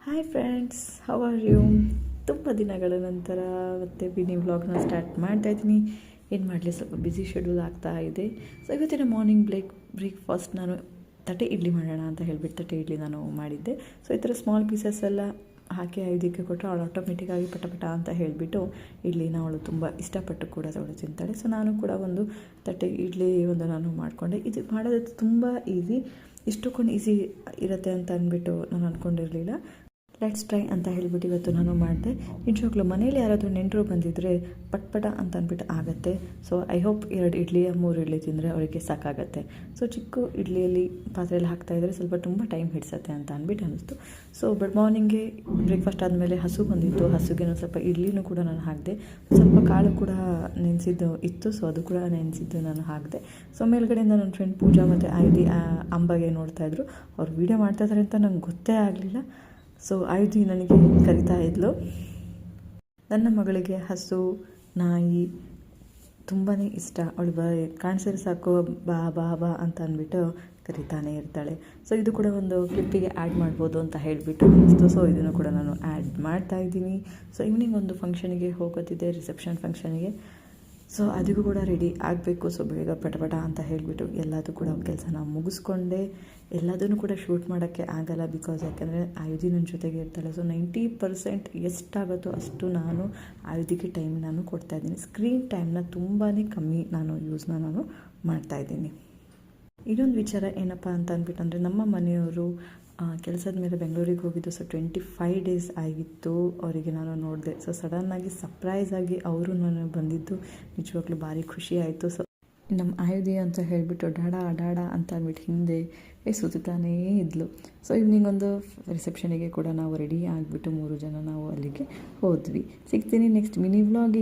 Hi friends, how are you? ತುಂಬ ದಿನಗಳ ನಂತರ ಮತ್ತೆ ಮಿನಿ ವ್ಲಾಗ್ನ ಸ್ಟಾರ್ಟ್ ಮಾಡ್ತಾಯಿದ್ದೀನಿ. ಏನು ಮಾಡಲಿ, ಸ್ವಲ್ಪ ಬ್ಯುಸಿ ಶೆಡ್ಯೂಲ್ ಆಗ್ತಾ ಇದೆ. ಸೊ ಇವತ್ತಿನ ಮಾರ್ನಿಂಗ್ ಬ್ರೇಕ್ಫಾಸ್ಟ್ ನಾನು ತಟ್ಟೆ ಇಡ್ಲಿ ಮಾಡೋಣ ಅಂತ ಹೇಳಿಬಿಟ್ಟು ತಟ್ಟೆ ಇಡ್ಲಿ ನಾನು ಮಾಡಿದ್ದೆ. ಸೊ ಈ ಥರ ಸ್ಮಾಲ್ ಪೀಸಸ್ ಎಲ್ಲ ಹಾಕಿ ಇದಕ್ಕೆ ಕೊಟ್ಟರೆ ಅವಳು ಆಟೋಮೆಟಿಕ್ಕಾಗಿ ಪಟ ಅಂತ ಹೇಳಿಬಿಟ್ಟು ಇಡ್ಲಿನ ಅವಳು ತುಂಬ ಇಷ್ಟಪಟ್ಟು ಕೂಡ ಅವಳು ತಿಂತಾಳೆ. ಸೊ ನಾನು ಕೂಡ ಒಂದು ತಟ್ಟೆ ಇಡ್ಲಿ ನಾನು ಮಾಡಿಕೊಂಡೆ. ಇದು ಮಾಡೋದು ತುಂಬ ಈಸಿ, ಇಷ್ಟಕ್ಕೊಂದು ಈಸಿ ಇರುತ್ತೆ ಅಂತ ಅಂದ್ಬಿಟ್ಟು ನಾನು ಅಂದ್ಕೊಂಡಿರಲಿಲ್ಲ. ಲೆಟ್ಸ್ ಟ್ರೈ ಅಂತ ಹೇಳಿಬಿಟ್ಟು ಇವತ್ತು ನಾನು ಮಾಡಿದೆ. ನಿಜವಾಗ್ಲೂ ಮನೇಲಿ ಯಾರಾದರೂ ನೆಂಟರು ಬಂದಿದ್ದರೆ ಪಟ್ಪಟ ಅಂತ ಅಂದ್ಬಿಟ್ಟು ಆಗುತ್ತೆ. So I hope 2 idli 3 idli ತಿಂದರೆ ಅವರಿಗೆ ಸಾಕಾಗತ್ತೆ. ಸೊ ಚಿಕ್ಕ ಇಡ್ಲಿಯಲ್ಲಿ ಪಾತ್ರೆಯಲ್ಲಿ ಹಾಕ್ತಾಯಿದ್ರೆ ಸ್ವಲ್ಪ ತುಂಬ ಟೈಮ್ ಹಿಡಿಸತ್ತೆ ಅಂತ ಅಂದ್ಬಿಟ್ಟು ಅನ್ನಿಸ್ತು. ಸೊ ಬಟ್ ಮಾರ್ನಿಂಗ್ಗೆ ಬ್ರೇಕ್ಫಾಸ್ಟ್ ಆದಮೇಲೆ ಹಸು ಬಂದಿತ್ತು. ಹಸುಗೆ ಸ್ವಲ್ಪ ಇಡ್ಲಿನೂ ಕೂಡ ನಾನು ಹಾಕಿದೆ. ಸ್ವಲ್ಪ ಕಾಳು ಕೂಡ ನೆನೆಸಿದ್ದು ಇತ್ತು. ಸೊ ಅದು ಕೂಡ ನೆನೆಸಿದ್ದು ನಾನು ಹಾಕಿದೆ. ಸೊ ಮೇಲ್ಗಡೆಯಿಂದ ನನ್ನ ಫ್ರೆಂಡ್ ಪೂಜಾ ಮತ್ತು ಆಯುಧಿ ಅಂಬಗೆ ನೋಡ್ತಾಯಿದ್ರು. ಅವ್ರು ವೀಡಿಯೋ ಮಾಡ್ತಾಯಿದ್ದಾರೆ ಅಂತ ನಂಗೆ ಗೊತ್ತೇ ಆಗಲಿಲ್ಲ. ಸೊ ಆಯುಧಿ ನನಗೆ ಕರಿತಾ ಇದ್ಲು. ನನ್ನ ಮಗಳಿಗೆ ಹಸು, ನಾಯಿ ತುಂಬಾ ಇಷ್ಟ. ಅವಳು ಕಾಣಿಸಿದ್ರೆ ಸಾಕು ಬಾ ಬಾ ಬಾ ಅಂತ ಅಂದ್ಬಿಟ್ಟು ಕರಿತಾನೆ ಇರ್ತಾಳೆ. ಸೊ ಇದು ಕೂಡ ಒಂದು ಕ್ಲಿಪ್ಪಿಗೆ ಆ್ಯಡ್ ಮಾಡ್ಬೋದು ಅಂತ ಹೇಳಿಬಿಟ್ಟು ಅನ್ನಿಸ್ತು. ಸೊ ಇದನ್ನು ಕೂಡ ನಾನು ಆ್ಯಡ್ ಮಾಡ್ತಾಯಿದ್ದೀನಿ. ಸೊ ಈವ್ನಿಂಗ್ ಒಂದು ಫಂಕ್ಷನಿಗೆ ಹೋಗೋದಿದೆ, ರಿಸೆಪ್ಷನ್ ಫಂಕ್ಷನಿಗೆ. ಸೊ ಅದಕ್ಕೂ ಕೂಡ ರೆಡಿ ಆಗಬೇಕು. ಸೊ ಬೇಗ ಪಟ ಅಂತ ಹೇಳಿಬಿಟ್ಟು ಎಲ್ಲದೂ ಕೂಡ ಕೆಲಸನ ಮುಗಿಸ್ಕೊಂಡೆ. ಎಲ್ಲದನ್ನು ಕೂಡ ಶೂಟ್ ಮಾಡೋಕ್ಕೆ ಆಗಲ್ಲ, ಬಿಕಾಸ್ ಯಾಕಂದರೆ ಆಯುಧಿ ನನ್ನ ಜೊತೆಗೆ ಇರ್ತಾಳೆ. ಸೊ 90% ಎಷ್ಟಾಗುತ್ತೋ ಅಷ್ಟು ನಾನು ಆಯುಧಿಗೆ ಟೈಮ್ ನಾನು ಕೊಡ್ತಾಯಿದ್ದೀನಿ. ಸ್ಕ್ರೀನ್ ಟೈಮ್ನ ತುಂಬಾ ಕಮ್ಮಿ ನಾನು ಮಾಡ್ತಾಯಿದ್ದೀನಿ. ಇನ್ನೊಂದು ವಿಚಾರ ಏನಪ್ಪ ಅಂತ ಅಂದ್ಬಿಟ್ಟು ಅಂದರೆ, ನಮ್ಮ ಮನೆಯವರು ಕೆಲಸದ ಮೇಲೆ ಬೆಂಗಳೂರಿಗೆ ಹೋಗಿದ್ದು. ಸೊ 25 ಡೇಸ್ ಆಗಿತ್ತು ಅವರಿಗೆ ನಾನು ನೋಡಿದೆ. ಸೊ ಸಡನ್ನಾಗಿ ಸರ್ಪ್ರೈಸಾಗಿ ಅವರು ನಾನು ಬಂದಿದ್ದು ನಿಜವಾಗ್ಲೂ ಭಾರಿ ಖುಷಿ ಆಯಿತು. ಸೊ ನಮ್ಮ ಆಯುಧಿ ಅಂತ ಹೇಳಿಬಿಟ್ಟು ಡಾಡಾ ಅಂತ ಅಂದ್ಬಿಟ್ಟು ಹಿಂದೆ ಸುತ್ತಾನೇ ಇದ್ಲು. ಸೊ ಈವ್ನಿಂಗ್ ಒಂದು ರಿಸೆಪ್ಷನಿಗೆ ಕೂಡ ನಾವು ರೆಡಿ ಆಗಿಬಿಟ್ಟು 3 ಜನ ನಾವು ಅಲ್ಲಿಗೆ ಹೋದ್ವಿ. ಸಿಗ್ತೀನಿ ನೆಕ್ಸ್ಟ್ ಮಿನಿ ವ್ಲಾಗಿಗೆ.